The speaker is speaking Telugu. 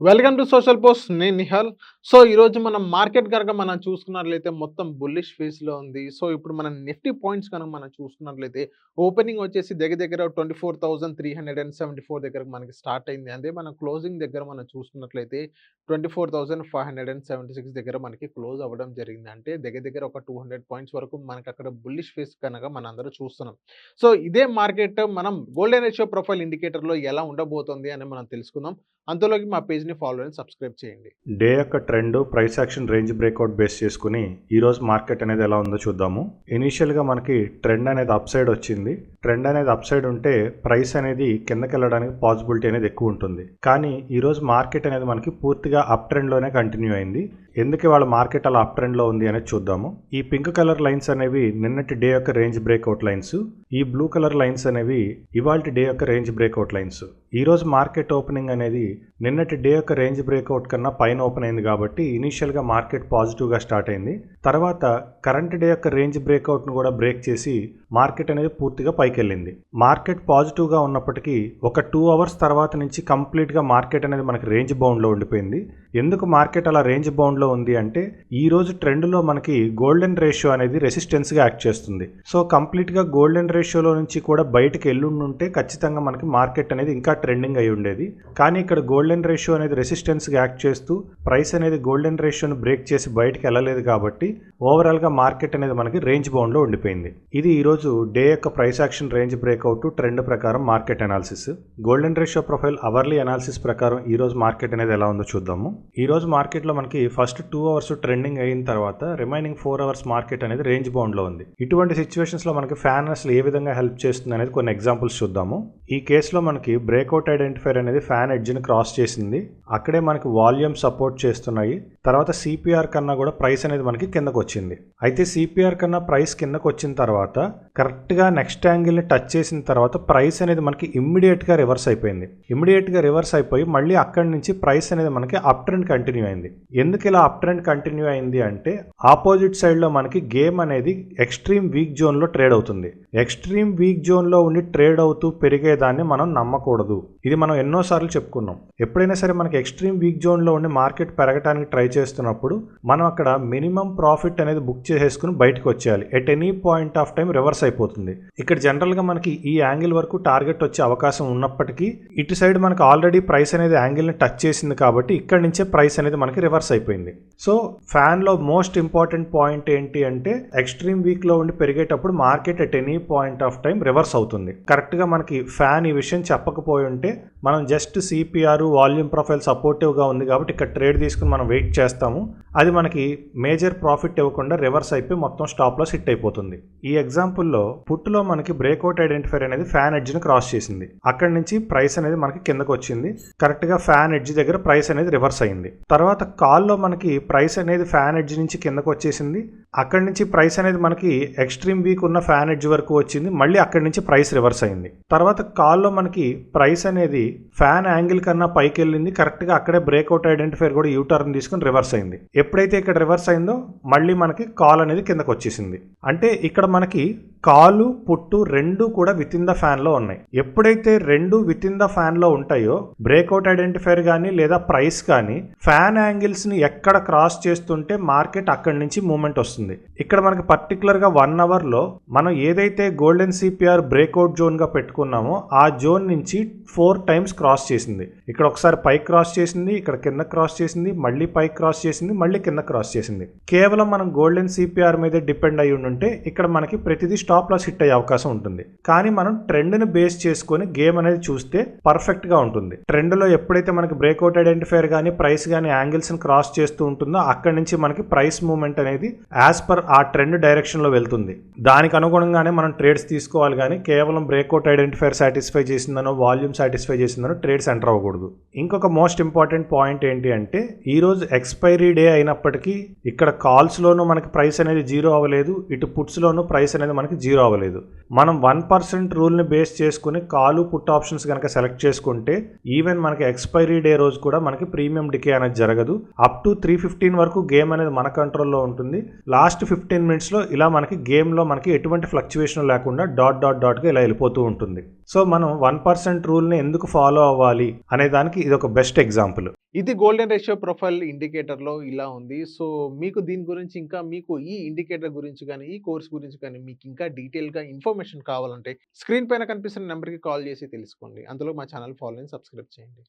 Welcome to social post. నేను నిహాల్. సో ఈరోజు మనం మార్కెట్ కనుక మనం చూసుకున్నట్లయితే మొత్తం బుల్లిష్ ఫేస్లో ఉంది. సో ఇప్పుడు మనం నిఫ్టీ పాయింట్స్ కనుక మనం చూసుకున్నట్లయితే ఓపెనింగ్ వచ్చేసి దగ్గర దగ్గర 24,374 దగ్గర మనకి స్టార్ట్ అయింది. అదే మన క్లోజింగ్ దగ్గర మనం చూసుకున్నట్లయితే 24,576 దగ్గర మనకి క్లోజ్ అవ్వడం జరిగింది. అంటే దగ్గర దగ్గర ఒక 200 పాయింట్స్ వరకు మనకి అక్కడ బుల్లిష్ ఫేస్ కనుక మనందరూ చూస్తున్నాం. సో ఇదే మార్కెట్ మనం గోల్డెన్ రేషియో ప్రొఫైల్ ఇండికేటర్లో ఎలా ఉండబోతుంది అని మనం తెలుసుకుందాం. అంతలోకి మా పేజ్ని ఫాలో అండ్ సబ్స్క్రైబ్ చేయండి. డే యొక్క trend, price action, range breakout base చేసుకుని ఈరోజు మార్కెట్ అనేది ఎలా ఉందో చూద్దాము. ఇనీషియల్గా మనకి ట్రెండ్ అనేది అప్ సైడ్ వచ్చింది. ట్రెండ్ అనేది అప్ సైడ్ ఉంటే ప్రైస్ అనేది కిందకి వెళ్ళడానికి పాసిబిలిటీ అనేది ఎక్కువ ఉంటుంది. కానీ ఈరోజు మార్కెట్ అనేది మనకి పూర్తిగా అప్ ట్రెండ్లోనే కంటిన్యూ అయింది. ఎందుకు వాళ్ళ మార్కెట్ అలా అప్ ట్రెండ్లో ఉంది అనేది చూద్దాము. ఈ పింక్ కలర్ లైన్స్ అనేవి నిన్నటి డే యొక్క రేంజ్ బ్రేక్అవుట్ లైన్స్. ఈ బ్లూ కలర్ లైన్స్ అనేవి ఇవాల్టి డే యొక్క రేంజ్ బ్రేక్అవుట్ లైన్స్. ఈరోజు మార్కెట్ ఓపెనింగ్ అనేది నిన్నటి డే యొక్క రేంజ్ బ్రేక్అవుట్ కన్నా పైన ఓపెన్ అయింది కాబట్టి ఇనీషియల్గా మార్కెట్ పాజిటివ్గా స్టార్ట్ అయింది. తర్వాత కరెంట్ డే యొక్క రేంజ్ బ్రేక్అవుట్ను కూడా బ్రేక్ చేసి మార్కెట్ అనేది పూర్తిగా పైకి వెళ్ళింది. మార్కెట్ పాజిటివ్గా ఉన్నప్పటికీ ఒక 2 అవర్స్ తర్వాత నుంచి కంప్లీట్గా మార్కెట్ అనేది మనకి రేంజ్ బౌండ్లో ఉండిపోయింది. ఎందుకు మార్కెట్ అలా రేంజ్ బౌండ్లో ఉంది అంటే ఈరోజు ట్రెండ్లో మనకి గోల్డెన్ రేషియో అనేది రెసిస్టెన్స్గా యాక్ట్ చేస్తుంది. సో కంప్లీట్గా గోల్డెన్ రేషియోలో నుంచి కూడా బయటకు వెళ్ళుంటే ఖచ్చితంగా మనకి మార్కెట్ అనేది ఇంకా ట్రెండింగ్ అయి ఉండేది. కానీ ఇక్కడ గోల్డెన్ రేషియో అనేది రెసిస్టెన్స్గా యాక్ట్ చేస్తూ ప్రైస్ అనేది గోల్డెన్ రేషియోను బ్రేక్ చేసి బయటకు వెళ్ళలేదు కాబట్టి ఓవరాల్గా మార్కెట్ అనేది మనకి రేంజ్ బౌండ్లో ఉండిపోయింది. ఇది ఈరోజు డే యొక్క price action, range breakout, trend ప్రకారం market analysis. Golden ratio profile hourly analysis ప్రకారం ఈరోజు మార్కెట్ అనేది ఎలా ఉందో చూద్దాము. ఈరోజు మార్కెట్లో మనకి ఫస్ట్ 2 అవర్స్ ట్రెండింగ్ అయిన తర్వాత రిమైనింగ్ 4 అవర్స్ మార్కెట్ అనేది రేంజ్ బౌండ్లో ఉంది. ఇటువంటి సిచ్యువేషన్స్లో మనకి ఫ్యాన్ అసలు ఏ విధంగా హెల్ప్ చేస్తుంది అనేది కొన్ని ఎగ్జాంపుల్స్ చూద్దాము. ఈ కేసులో మనకి బ్రేక్అవుట్ ఐడెంటిఫైర్ అనేది ఫ్యాన్ ఎడ్జ్ని క్రాస్ చేసింది. అక్కడే మనకి వాల్యూమ్ సపోర్ట్ చేస్తున్నాయి. తర్వాత సిపిఆర్ కన్నా కూడా ప్రైస్ అనేది మనకి కిందకు వచ్చింది. అయితే సిపిఆర్ కన్నా ప్రైస్ కిందకు వచ్చిన తర్వాత కరెక్ట్గా నెక్స్ట్ యాంగిల్ని టచ్ చేసిన తర్వాత ప్రైస్ అనేది మనకి ఇమ్మీడియట్గా రివర్స్ అయిపోయింది. ఇమ్మీడియట్గా రివర్స్ అయిపోయి మళ్ళీ అక్కడి నుంచి ప్రైస్ అనేది మనకి అప్ ట్రెండ్ కంటిన్యూ అయింది. ఎందుకు ఇలా అప్ ట్రెండ్ కంటిన్యూ అయింది అంటే ఆపోజిట్ సైడ్లో మనకి గేమ్ అనేది ఎక్స్ట్రీమ్ వీక్ జోన్లో ట్రేడ్ అవుతుంది. ఎక్స్ట్రీమ్ వీక్ జోన్లో ఉండి ట్రేడ్ అవుతూ పెరిగేదాన్ని మనం నమ్మకూడదు. ఇది మనం ఎన్నోసార్లు చెప్పుకున్నాం. ఎప్పుడైనా సరే మనకి ఎక్స్ట్రీమ్ వీక్ జోన్లో ఉండి మార్కెట్ పెరగడానికి ట్రై చేస్తున్నప్పుడు మనం అక్కడ మినిమం ప్రాఫిట్ అనేది బుక్ చేసేసుకుని బయటకు వచ్చేయాలి. At any point of time reverse అయిపోతుంది. ఇక్కడ జనరల్గా మనకి ఈ యాంగిల్ వరకు టార్గెట్ వచ్చే అవకాశం ఉన్నప్పటికీ ఇటు సైడ్ మనకి ఆల్రెడీ ప్రైస్ అనేది యాంగిల్ని టచ్ చేసింది కాబట్టి ఇక్కడ నుంచే ప్రైస్ అనేది మనకి రివర్స్ అయిపోయింది. సో ఫ్యాన్లో మోస్ట్ ఇంపార్టెంట్ పాయింట్ ఏంటి అంటే ఎక్స్ట్రీమ్ వీక్లో ఉండి పెరిగేటప్పుడు market at any point of time reverse అవుతుంది. కరెక్ట్గా మనకి ఫ్యాన్ ఈ విషయం చెప్పకపోయి ఉంటే మనం జస్ట్ సిపిఆర్, వాల్యూమ్ ప్రొఫైల్ సపోర్టివ్గా ఉంది కాబట్టి ఇక్కడ ట్రేడ్ తీసుకుని మనం వెయిట్ చేస్తాము. అది మనకి మేజర్ ప్రాఫిట్ ఇవ్వకుండా రివర్స్ అయిపోయి మొత్తం స్టాప్ లాస్ హిట్ అయిపోతుంది. ఈ ఎగ్జాంపుల్లో పుట్లో మనకి బ్రేక్అవుట్ ఐడెంటిఫైర్ అనేది ఫ్యాన్ ఎడ్జ్ని క్రాస్ చేసింది. అక్కడి నుంచి ప్రైస్ అనేది మనకి కిందకు వచ్చింది. కరెక్ట్గా ఫ్యాన్ ఎడ్జ్ దగ్గర ప్రైస్ అనేది రివర్స్ అయింది. తర్వాత కాల్లో మనకి ప్రైస్ అనేది ఫ్యాన్ ఎడ్జ్ నుంచి కిందకు వచ్చేసింది. అక్కడి నుంచి ప్రైస్ అనేది మనకి ఎక్స్ట్రీమ్ వీక్ ఉన్న ఫ్యాన్ ఎడ్జ్ వరకు వచ్చింది. మళ్ళీ అక్కడి నుంచి ప్రైస్ రివర్స్ అయింది. తర్వాత కాల్లో మనకి ప్రైస్ అనేది ఫ్యాన్ యాంగిల్ కన్నా పైకి వెళ్ళింది. కరెక్ట్గా అక్కడే బ్రేక్అవుట్ ఐడెంటిఫైర్ కూడా యూటర్న్ తీసుకుని రివర్స్ అయింది. ఎప్పుడైతే ఇక్కడ రివర్స్ అయిందో మళ్ళీ మనకి కాల్ అనేది కిందకు వచ్చేసింది. అంటే ఇక్కడ మనకి కాలు, పుట్టు రెండు కూడా విత్ ఇన్ ద ఫ్యాన్లో ఉన్నాయి. ఎప్పుడైతే రెండు విత్ ఇన్ ద ఫ్యాన్లో ఉంటాయో బ్రేక్అవుట్ ఐడెంటిఫైర్ కానీ లేదా ప్రైస్ కానీ ఫ్యాన్ యాంగిల్స్ని ఎక్కడ క్రాస్ చేస్తుంటే మార్కెట్ అక్కడి నుంచి మూవ్మెంట్ వస్తుంది. ఇక్కడ మనకి పర్టికులర్గా 1 అవర్లో మనం ఏదైతే గోల్డెన్ సిపిఆర్ బ్రేక్అవుట్ జోన్గా పెట్టుకున్నామో ఆ జోన్ నుంచి 4 టైమ్స్ క్రాస్ చేసింది. ఇక్కడ ఒకసారి పైకి క్రాస్ చేసింది, ఇక్కడ కింద క్రాస్ చేసింది, మళ్ళీ పైకి క్రాస్ చేసింది, మళ్ళీ కింద క్రాస్ చేసింది. కేవలం మనం గోల్డెన్ సిపిఆర్ మీద డిపెండ్ అయి ఉంటే ఇక్కడ మనకి ప్రతిదీ స్టాప్ లాస్ హిట్ అయ్యే అవకాశం ఉంటుంది. కానీ మనం ట్రెండ్ని బేస్ చేసుకొని గేమ్ అనేది చూస్తే పర్ఫెక్ట్గా ఉంటుంది. ట్రెండ్లో ఎప్పుడైతే మనకి బ్రేక్అవుట్ ఐడెంటిఫైర్ కానీ ప్రైస్ కానీ యాంగిల్స్ని క్రాస్ చేస్తూ ఉంటుందో అక్కడి నుంచి మనకి ప్రైస్ మూవ్మెంట్ అనేది యాజ్ పర్ ఆ ట్రెండ్ డైరెక్షన్లో వెళ్తుంది. దానికి అనుగుణంగానే మనం ట్రేడ్స్ తీసుకోవాలి. కానీ కేవలం బ్రేక్అవుట్ ఐడెంటిఫైర్ సాటిస్ఫై చేసిందనో వాల్యూమ్ సాటిస్ఫై చేసిందనో ట్రేడ్స్ ఎంటర్ అవ్వకూడదు. ఇంకొక మోస్ట్ ఇంపార్టెంట్ పాయింట్ ఏంటి అంటే ఈరోజు ఎక్స్పైరీ డే అయినప్పటికీ ఇక్కడ కాల్స్లోనూ మనకి ప్రైస్ అనేది జీరో అవ్వలేదు, ఇటు పుట్స్లోనూ ప్రైస్ అనేది మనకి జీరో అవ్వలేదు. మనం 1% రూల్ని బేస్ చేసుకుని కాలు, పుట్ ఆప్షన్స్ కనుక సెలెక్ట్ చేసుకుంటే ఈవెన్ మనకి ఎక్స్పైరీ డే రోజు కూడా మనకి ప్రీమియం డికే అనేది జరగదు. అప్ టు 315 వరకు గేమ్ అనేది మన కంట్రోల్లో ఉంటుంది. లాస్ట్ 15 మినిట్స్లో ఇలా మనకి గేమ్లో మనకి ఎటువంటి ఫ్లక్చువేషన్ లేకుండా డాట్గా ఇలా వెళ్ళిపోతూ ఉంటుంది. సో మనం 1% రూల్ని ఎందుకు ఫాలో అవ్వాలి అనే దానికి ఇది ఒక బెస్ట్ ఎగ్జాంపుల్. ఇది గోల్డెన్ రేషియో ప్రొఫైల్ ఇండికేటర్లో ఇలా ఉంది. సో మీకు దీని గురించి ఇంకా మీకు ఈ ఇండికేటర్ గురించి కానీ ఈ కోర్స్ గురించి కానీ మీకు ఇంకా డీటెయిల్గా ఇన్ఫర్మేషన్ కావాలంటే స్క్రీన్ పైన కనిపిస్తున్న నెంబర్కి కాల్ చేసి తెలుసుకోండి. అందులో మా ఛానల్ ఫాలో సబ్స్క్రైబ్ చేయండి.